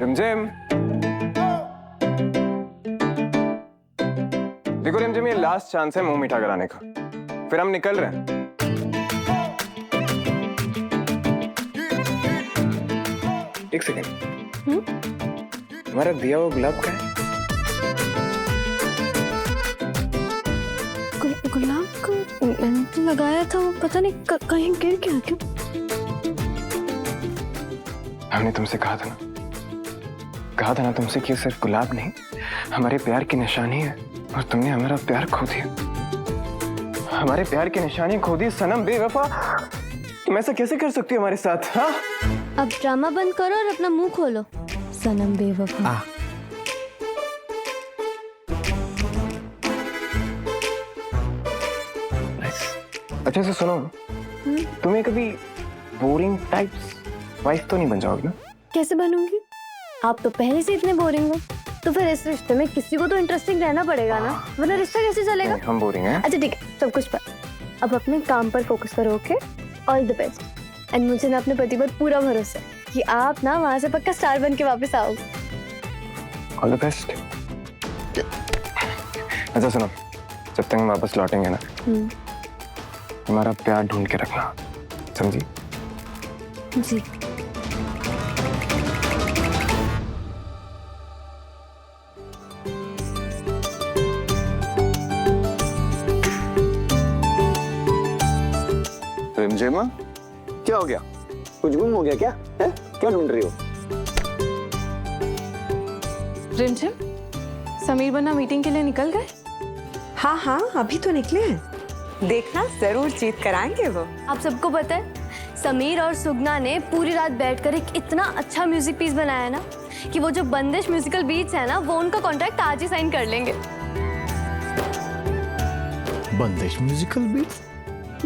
रिमझिम, देखो रिमझिम, ये लास्ट चांस है मुंह मीठा कराने का, फिर हम निकल रहे हैं। एक सेकेंड, तुम्हारा दिया वो गुलाब का है? गुलाब का मैंने तो लगाया था, वो पता नहीं कहीं गिर गया क्यों? हमने तुमसे कहा था ना तुमसे कि सिर्फ गुलाब नहीं, हमारे प्यार की निशानी है, और तुमने हमारा प्यार खो दिया। हमारे प्यार की निशानी खो दी सनम बेवफा। तुम ऐसा कैसे कर सकती हो हमारे साथ? हाँ, अब ड्रामा बंद करो और अपना मुंह खोलो, सनम बेवफा। अच्छा से सुनो, तुम्हें कभी बोरिंग टाइप्स वाइफ तो नहीं बन जाओगी ना? कैसे बनूंगी? आप तो पहले से इतने बोरिंग हो, तो फिर इस रिश्ते में किसी को तो इंटरेस्टिंग रहना पड़ेगा ना, वरना रिश्ता कैसे चलेगा? हम बोरिंग हैं। अच्छा ठीक है, सब कुछ पर अब अपने काम पर फोकस करो, okay? All the best. And मुझे ना अपने पति पर पूरा भरोसा है कि आप ना वहां से पक्का स्टार बन के वापस आओगे। All the best. अच्छा सुनो, जब तक हम वापस लौटेंगे ना, तुम्हारा प्यार ढूंढ के रखना, समझी? जी। रिमझिम, क्या हो गया? कुछ गुम हो गया क्या? है? क्या ढूंढ रही हो? रिमझिम, समीर बन्ना मीटिंग के लिए निकल गए? हाँ हाँ, अभी तो निकले हैं। देखना, जरूर जीत कर आएंगे वो। आप सबको पता है, समीर और सुगना ने पूरी रात बैठकर एक इतना अच्छा म्यूजिक पीस बनाया ना कि वो जो बंदिश म्यूजिकल बीट्स है ना, वो उनका कॉन्ट्रैक्ट आज ही साइन कर लेंगे। बंदिश म्यूजिकल बीट्स?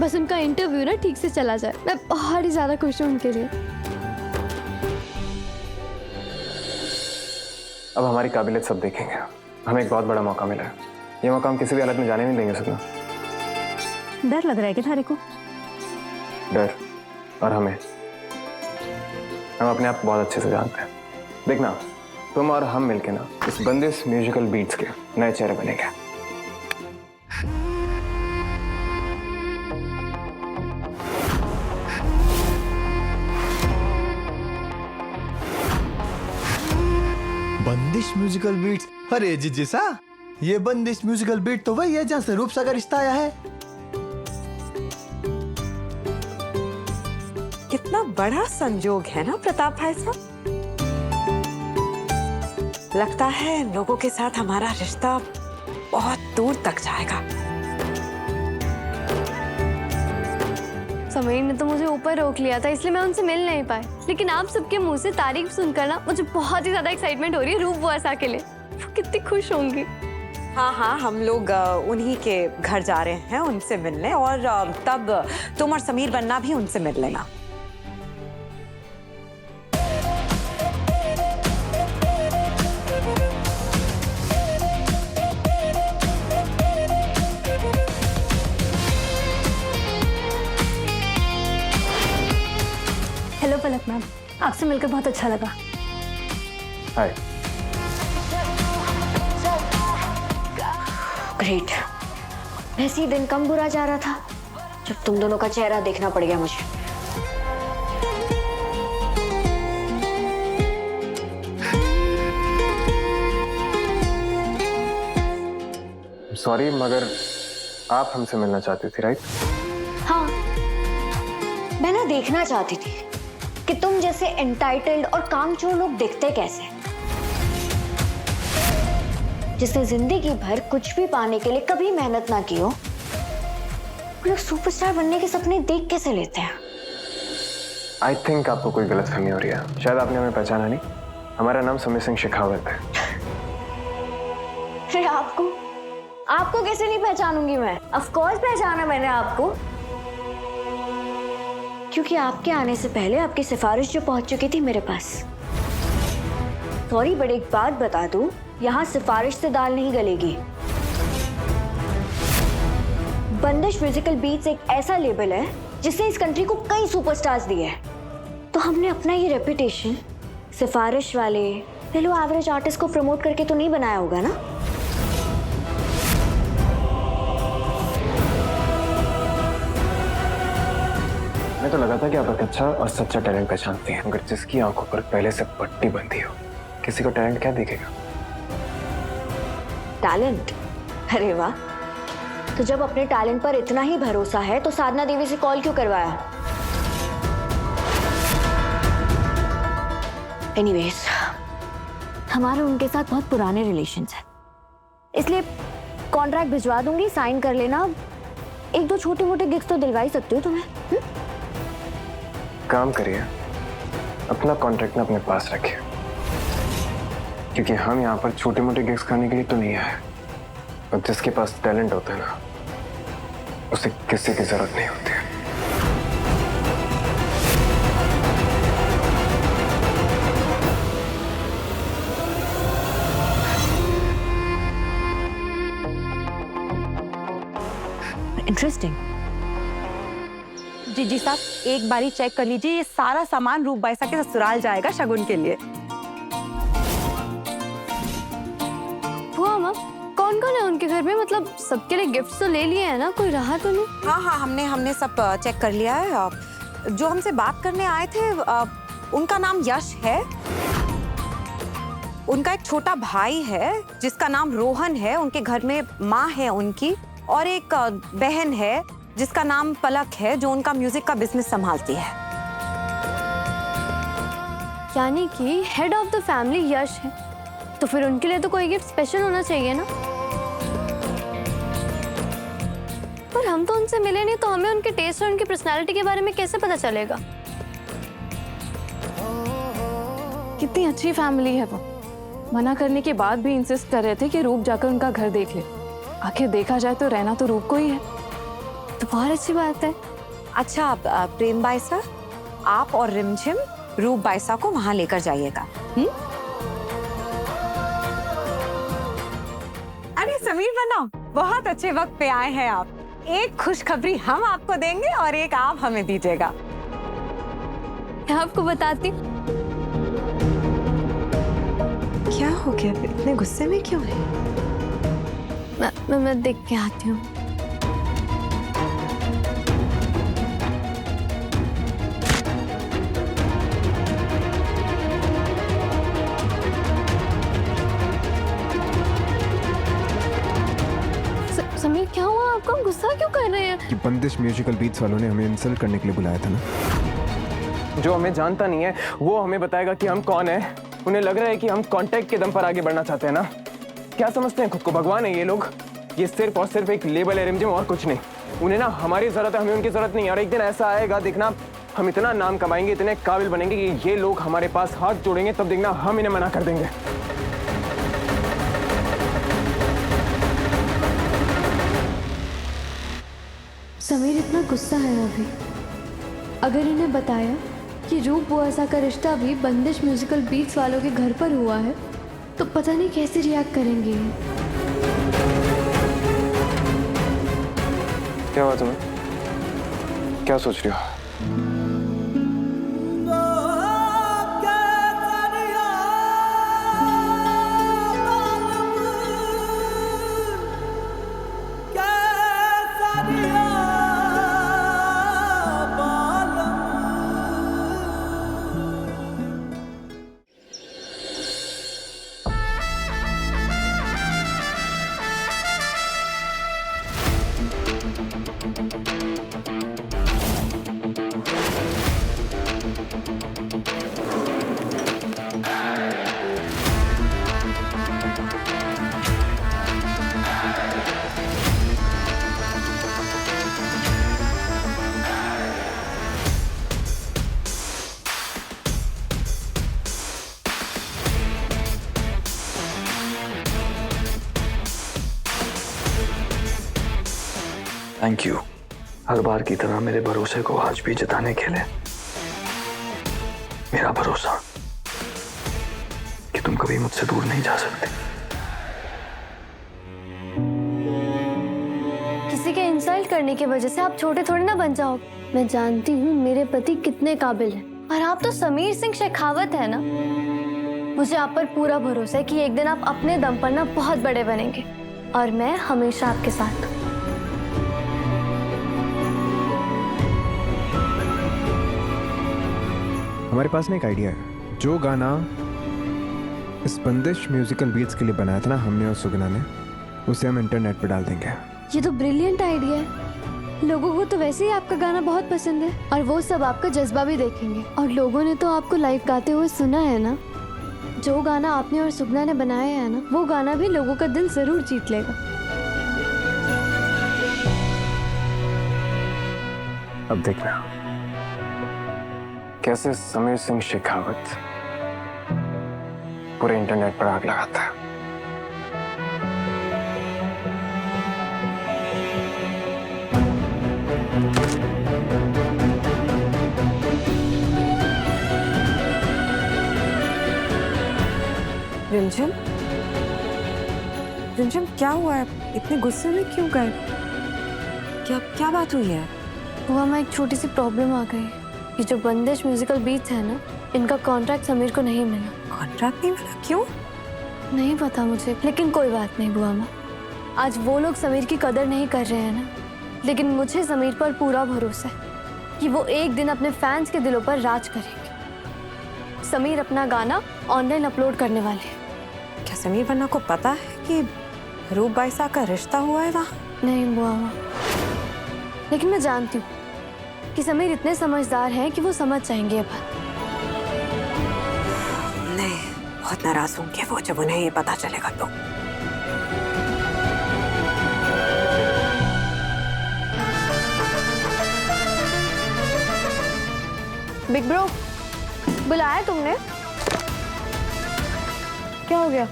बस उनका इंटरव्यू ना ठीक से चला जाए, मैं बहुत ही ज्यादा खुश हूँ उनके लिए। अब हमारी काबिलियत सब देखेंगे। हमें एक बहुत बड़ा मौका मिला है, ये मौका हम किसी भी हालत में जाने नहीं देंगे। सुना, डर लग रहा है क्या थारे को? डर और हम अपने आप को बहुत अच्छे से जानते हैं। देखना, तुम और हम मिलके ना इस बंदिश म्यूजिकल बीट्स के नए चेहरे बनेंगे। बंदिश म्यूजिकल बीट्स? अरे जी सा, ये बंदिश म्यूजिकल बीट तो वही है जहां से रूप सा का रिश्ता आया है। कितना बड़ा संजोग है ना प्रताप भाई साहब। लगता है लोगों के साथ हमारा रिश्ता बहुत दूर तक जाएगा। समीर ने तो मुझे ऊपर रोक लिया था, इसलिए मैं उनसे मिल नहीं पाई, लेकिन आप सबके मुंह से तारीफ सुनकर ना मुझे बहुत ही ज्यादा एक्साइटमेंट हो रही है रूप वर्षा के लिए। वो कितनी खुश होंगी। हाँ हाँ, हम लोग उन्हीं के घर जा रहे हैं उनसे मिलने, और तब तुम और समीर बन्ना भी उनसे मिल लेना। हेलो पलक मैम, आपसे मिलकर बहुत अच्छा लगा। हाय। ग्रेट। वैसे ही दिन कम बुरा जा रहा था जब तुम दोनों का चेहरा देखना पड़ गया मुझे। सॉरी, मगर आप हमसे मिलना चाहती थी, राइट? हाँ, मैं ना देखना चाहती थी कि तुम जैसे एंटाइटल्ड और कामचोर लोग दिखते कैसे, जिसने जिंदगी भर कुछ भी पाने के लिए कभी मेहनत ना की हो, वो लोग सुपरस्टार बनने के सपने देख कैसे लेते हैं? आई थिंक आपको कोई गलतफहमी हो रही है। शायद आपने हमें पहचाना नहीं। हमारा नाम समीर सिंह शेखावत है। फिर आपको कैसे नहीं पहचानूंगी मैं? ऑफ कोर्स पहचाना मैंने आपको, क्योंकि आपके आने से पहले आपकी सिफारिश जो पहुंच चुकी थी मेरे पास। सॉरी, बट एक बात बता दूं, यहाँ सिफारिश से दाल नहीं गलेगी। बंदिश म्यूजिकल बीट्स एक ऐसा लेबल है जिसने इस कंट्री को कई सुपरस्टार्स दिए हैं, तो हमने अपना ये रेपुटेशन सिफारिश वाले बिलो एवरेज आर्टिस्ट को प्रमोट करके तो नहीं बनाया होगा ना? मैं तो लगा था कि आप एक अच्छा और सच्चा टैलेंट पहचानती हैं, मगर जिसकी आंखों पर पहले से पट्टी बंधी हो, किसी को टैलेंट क्या दिखेगा? टैलेंट? अरे वाह, तो जब अपने टैलेंट पर इतना ही भरोसा है तो साधना देवी से कॉल क्यों करवाया? एनीवेज, हमारे उनके साथ बहुत पुराने रिलेशंस हैं, इसलिए कॉन्ट्रैक्ट भिजवा दूंगी, साइन कर लेना। एक दो छोटे मोटे गिग्स तो दिलवा ही सकती हो तुम्हें। काम करिए, अपना कॉन्ट्रैक्ट ना अपने पास रखिए, क्योंकि हम यहाँ पर छोटे मोटे गिग्स खाने के लिए तो नहीं आए। और जिसके पास टैलेंट होता है ना, उसे किसी की जरूरत नहीं होती है। इंटरेस्टिंग। जी साहब, एक बारी चेक कर लीजिए, ये सारा सामान रूप बाईसा के ससुराल जाएगा शगुन के लिए। कौन कौन है उनके घर में? मतलब सबके लिए गिफ्ट्स तो ले लिए हैं ना, कोई रहा तो नहीं? हाँ, हमने सब चेक कर लिया है। जो हमसे बात करने आए थे, उनका नाम यश है। उनका एक छोटा भाई है जिसका नाम रोहन है, उनके घर में माँ है उनकी, और एक बहन है जिसका नाम पलक है, जो उनका म्यूजिक का बिजनेस संभालती है। यानी कि हेड ऑफ द फैमिली यश है, तो फिर उनके लिए तो कोई गिफ्ट स्पेशल होना चाहिए ना। पर हम तो उनसे मिले नहीं, तो हमें उनके टेस्ट और उनकी पर्सनालिटी के बारे में कैसे पता चलेगा? कितनी अच्छी फैमिली है वो। मना करने के बाद भी इंसिस्ट कर रहे थे कि रूप जाकर उनका घर देख ले। आखिर देखा जाए तो रहना तो रूप को ही है। तो बहुत अच्छी बात है। अच्छा प्रेम बाईसा, आप और रिमझिम रूप बाईसा को वहां लेकर जाइएगा। अरे समीर बन्ना, बहुत अच्छे वक्त पे आए हैं आप। एक खुशखबरी हम आपको देंगे और एक आप हमें दीजिएगा। मैं आपको बताती। क्या हो गया, इतने गुस्से में क्यों है? मैं देख के आती हूँ। समीर, क्या हुआ आपको? गुस्सा क्यों कर रहे हैं? कि बंदिश म्यूजिकल बीट्स वालों ने हमें इंसल्ट करने के लिए बुलाया था ना। जो हमें जानता नहीं है वो हमें बताएगा कि हम कौन है। उन्हें लग रहा है कि हम कांटेक्ट के दम पर आगे बढ़ना चाहते हैं ना। क्या समझते हैं खुद को भगवान है ये लोग? ये सिर्फ और सिर्फ एक लेबल है रिमझिम, और कुछ नहीं। उन्हें ना हमारी जरूरत है, हमें उनकी जरूरत नहीं है। और एक दिन ऐसा आएगा, देखना, हम इतना नाम कमाएंगे, इतने काबिल बनेंगे कि ये लोग हमारे पास हाथ जोड़ेंगे, तब देखना हम इन्हें मना कर देंगे। समीर इतना गुस्सा है अभी। अगर इन्हें बताया कि रूप बुआसा का रिश्ता भी बंदिश म्यूजिकल बीट्स वालों के घर पर हुआ है, तो पता नहीं कैसे रिएक्ट करेंगे। क्या हुआ तुम्हें? क्या सोच रही हो? थैंक यू, हर बार की तरह मेरे भरोसे को आज भी जताने के लिए। मेरा भरोसा कि तुम कभी मुझसे दूर नहीं जा सकते। किसी के इंसल्ट करने की वजह से आप छोटे थोड़े ना बन जाओ। मैं जानती हूँ मेरे पति कितने काबिल हैं। और आप तो समीर सिंह शेखावत है ना। मुझे आप पर पूरा भरोसा है कि एक दिन आप अपने दम पर ना बहुत बड़े बनेंगे और मैं हमेशा आपके साथ हूँ। हमारे पास ना एक आइडिया है। जो गाना इस बंदिश म्यूजिकल बीट्स के लिए बनाया था ना हमने और सुगना ने, उसे हम इंटरनेट पर डाल देंगे। ये तो ब्रिलियंट आइडिया है। लोगों को तो वैसे ही आपका गाना बहुत पसंद है और वो सब आपका जज्बा भी देखेंगे। और लोगों ने तो आपको लाइव गाते हुए सुना है ना। जो गाना आपने और सुगना ने बनाया है ना, वो गाना भी लोगों का दिल जरूर जीत लेगा। अब देखना कैसे समीर सिंह शेखावत पूरे इंटरनेट पर आग लगाता है। रिमझिम, रिमझिम क्या हुआ है? इतने गुस्से में क्यों गए? क्या क्या बात हुई है? वो हमें एक छोटी सी प्रॉब्लम आ गई। ये जो बंदिश म्यूजिकल बीट्स है ना, इनका कॉन्ट्रैक्ट समीर को नहीं मिला। कॉन्ट्रैक्ट नहीं मिला? क्यों? नहीं पता मुझे, लेकिन कोई बात नहीं बुआ माँ। आज वो लोग समीर की कदर नहीं कर रहे हैं ना, लेकिन मुझे समीर पर पूरा भरोसा है कि वो एक दिन अपने फैंस के दिलों पर राज करेंगे। समीर अपना गाना ऑनलाइन अपलोड करने वाले हैं। क्या समीर वन्ना को पता है कि रूप बाईसा का रिश्ता हुआ है वहाँ? नहीं बुआ माँ, लेकिन मैं जानती हूँ कि समीर इतने समझदार हैं कि वो समझ जाएंगे ये बात। नहीं, बहुत नाराज होंगे वो जब उन्हें ये पता चलेगा तो। बिग ब्रो, बुलाया तुमने? क्या हो गया?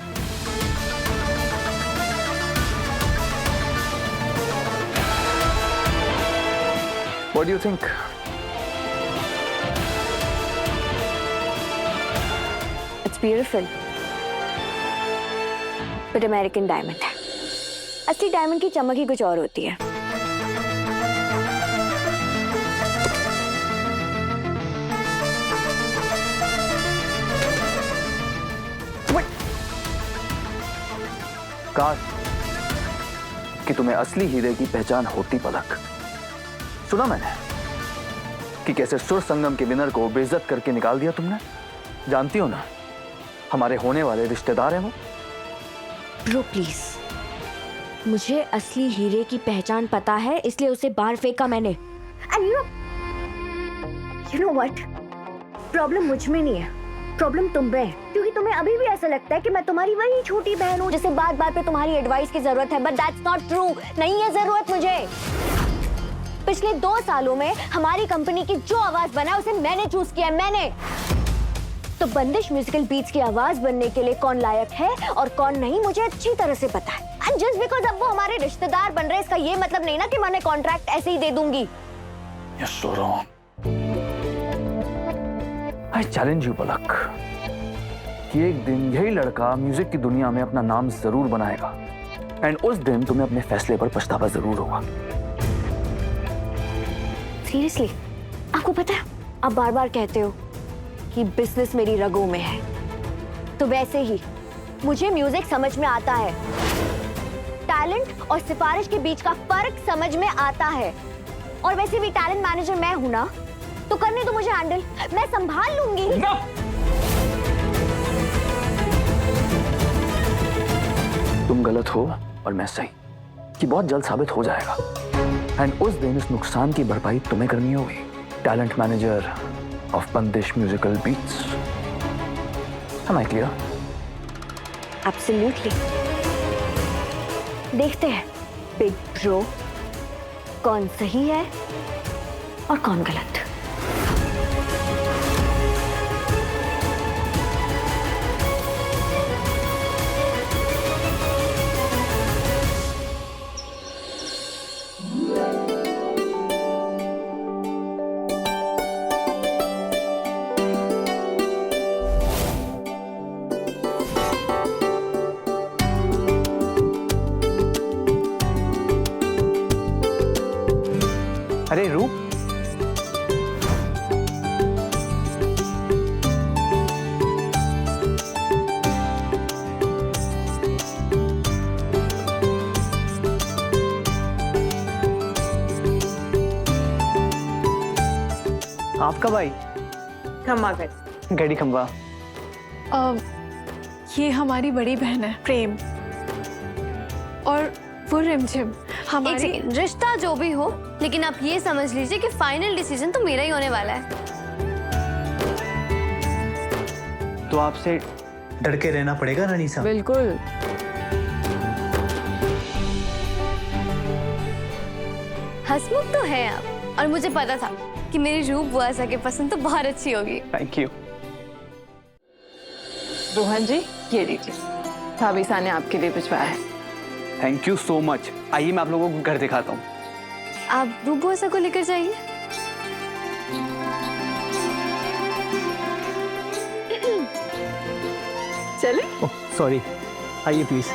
What do you think? It's beautiful. But American diamond है। असली डायमंड की चमक ही कुछ और होती है। काश कि तुम्हें असली हीरे की पहचान होती पलक। सुना मैंने कि कैसे सुर संगम के विनर को बेइज्जत करके निकाल दिया तुमने। जानती हो ना, हमारे होने वाले रिश्तेदार हैं वो। ब्रो प्लीज, मुझे असली हीरे की पहचान पता है, इसलिए उसे बाहर फेंका मैंने। And you know what, problem मुझ में नहीं है, प्रॉब्लम तुम में है। क्योंकि तुम्हें अभी भी ऐसा लगता है कि मैं तुम्हारी वही छोटी बहन हूँ जिसे बार बार पे तुम्हारी एडवाइस की जरूरत है। But that's not true. नहीं है जरूरत मुझे। पिछले 2 सालों में हमारी कंपनी की जो आवाज बना उसे मैंने चूज किया, मैंने। तो बंदिश म्यूजिकल बीट्स की आवाज बनने के लिए कौन लायक है और कौन नहीं, मुझे अच्छी तरह से पता है। एंड जस्ट बिकॉज अब वो हमारे रिश्तेदार बन रहे हैं, इसका ये मतलब नहीं ना कि मैं उन्हें कॉन्ट्रैक्ट ऐसे ही दे दूंगी। You're so wrong. I challenge you पलक कि एक दिन यही लड़का म्यूजिक की दुनिया में अपना नाम जरूर बनाएगा। एंड उस दिन तुम्हें अपने फैसले पर पछतावा जरूर होगा। सीरियसली, आपको पता है आप बार बार कहते हो कि बिजनेस मेरी रगों में है, तो वैसे ही मुझे म्यूजिक समझ में आता है। टैलेंट और सिफारिश के बीच का फर्क समझ में आता है। और वैसे भी टैलेंट मैनेजर मैं हूं ना, तो करने दो मुझे हैंडल, मैं संभाल लूंगी। तुम गलत हो और मैं सही, कि बहुत जल्द साबित हो जाएगा। एंड उस दिन इस नुकसान की भरपाई तुम्हें करनी होगी, talent manager of Bandish musical beats. Am I clear? Absolutely. देखते हैं बिग ब्रो कौन सही है और कौन गलत। कब आई? हम आ गए। गड़ी खंबा। ये हमारी बड़ी बहन है प्रेम, और वो रिमझिम एक हमारी। सेकेंड, रिश्ता जो भी हो, लेकिन आप ये समझ लीजिए कि फाइनल डिसीजन तो मेरा ही होने वाला है। तो आपसे डर के रहना पड़ेगा रानी साहब। बिल्कुल। हंसमुख तो है आप, और मुझे पता था कि मेरी रूप बुआ सा की पसंद तो बहुत अच्छी होगी। Thank you. रोहन जी, ये लीजिए, भाभी सा ने आपके लिए भिजवाया है। Thank you so much. आइए मैं आप लोगों को घर दिखाता हूँ। आप रूप बुआ सा को लेकर जाइए। चले। ओह सॉरी, आइए प्लीज।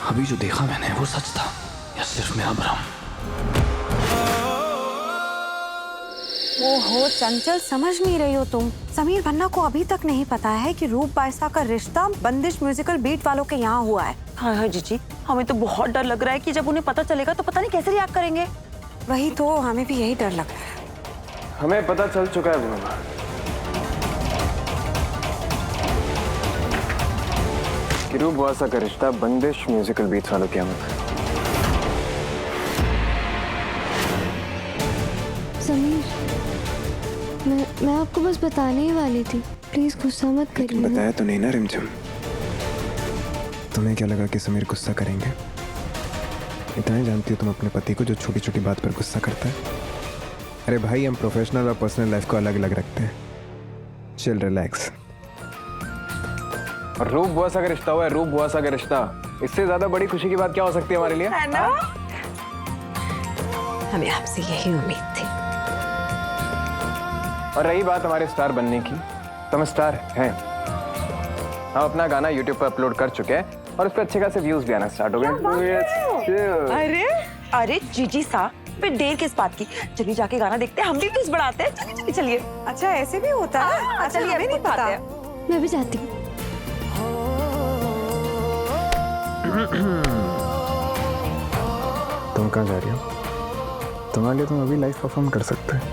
अभी जो देखा मैंने वो सच था या सिर्फ मेरा भ्रम? ओहो चंचल, समझ नहीं रही हो तुम। समीर भन्ना को अभी तक नहीं पता है कि रूप बायसा का रिश्ता बंदिश म्यूजिकल बीट वालों के यहाँ हुआ है। हाँ हाँ जीजी, हमें तो बहुत डर लग रहा है कि जब उन्हें पता चलेगा तो पता नहीं कैसे रिएक्ट करेंगे। वही तो, हमें भी यही डर लग रहा है। हमें पता चल चुका है बुआ, कि रूप बुआ सा का रिश्ता बंदिश म्यूजिकल बीट्स वालों के यहाँ है। समीर, मैं आपको बस बताने ही वाली थी, प्लीज गुस्सा मत करिए ना। बताया तो नहीं ना रिमझिम। तुम्हें क्या लगा कि समीर गुस्सा करेंगे? इतना ही जानती हो तुम अपने पति को जो छोटी छोटी बात पर गुस्सा करता है। अरे भाई, हम प्रोफेशनल और पर्सनल लाइफ को अलग अलग रखते हैं। Chill, relax. और रूप बुआ सा का रिश्ता हुआ है, रूप बुआ सा का रिश्ता। इससे ज्यादा बड़ी खुशी की बात क्या हो सकती है हमारे लिए? है ना? हमें आपसे यही उम्मीद थी। और रही बात हमारे स्टार बनने की, तो हम स्टार हैं। हम अपना गाना YouTube पर अपलोड कर चुके हैं और उस पर अच्छे खासे व्यूज भी आना स्टार्ट हो गए। अरे अरे जीजी सा, फिर देर किस बात की? चलिए जाके गाना देखते हैं, हम भी व्यूज बढ़ाते हैं। चलिए चलिए चलिए। अच्छा, ऐसे भी होता है? अच्छा, चलिए, हमें नहीं पता। मैं भी जाती हूँ। तुम कहाँ जा रही हो? तुम्हारे लिए तुम अभी लाइव परफॉर्म कर सकते हैं।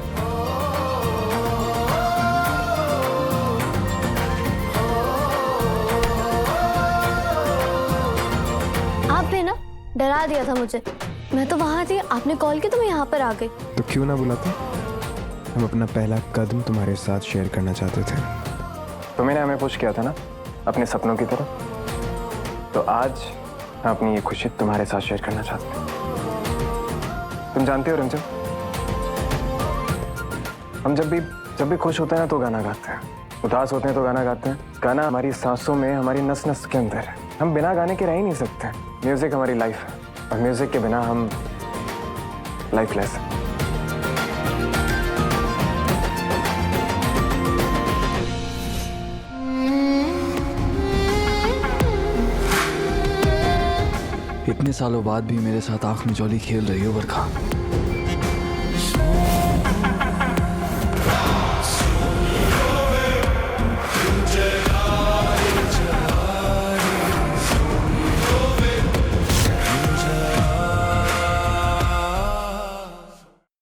आपने ना डरा दिया था मुझे। मैं तो वहां थी, आपने कॉल किया तो मैं यहाँ पर आ गई। तो क्यों ना बुलाते? हम अपना पहला कदम तुम्हारे साथ शेयर करना चाहते थे। तुमने हमें पुश किया था ना अपने सपनों की तरफ, तो आज हम अपनी ये खुशी तुम्हारे साथ शेयर करना चाहते हैं। तुम जानते हो रंजन, हम जब भी खुश होते हैं ना तो गाना गाते हैं, उदास होते हैं तो गाना गाते हैं। गाना हमारी सांसों में, हमारी नस नस के अंदर है। हम बिना गाने के रह ही नहीं सकते। म्यूजिक हमारी लाइफ है और म्यूजिक के बिना हम लाइफलेस हैं। इतने सालों बाद भी मेरे साथ आंख मिचौली खेल रही हो बरखा।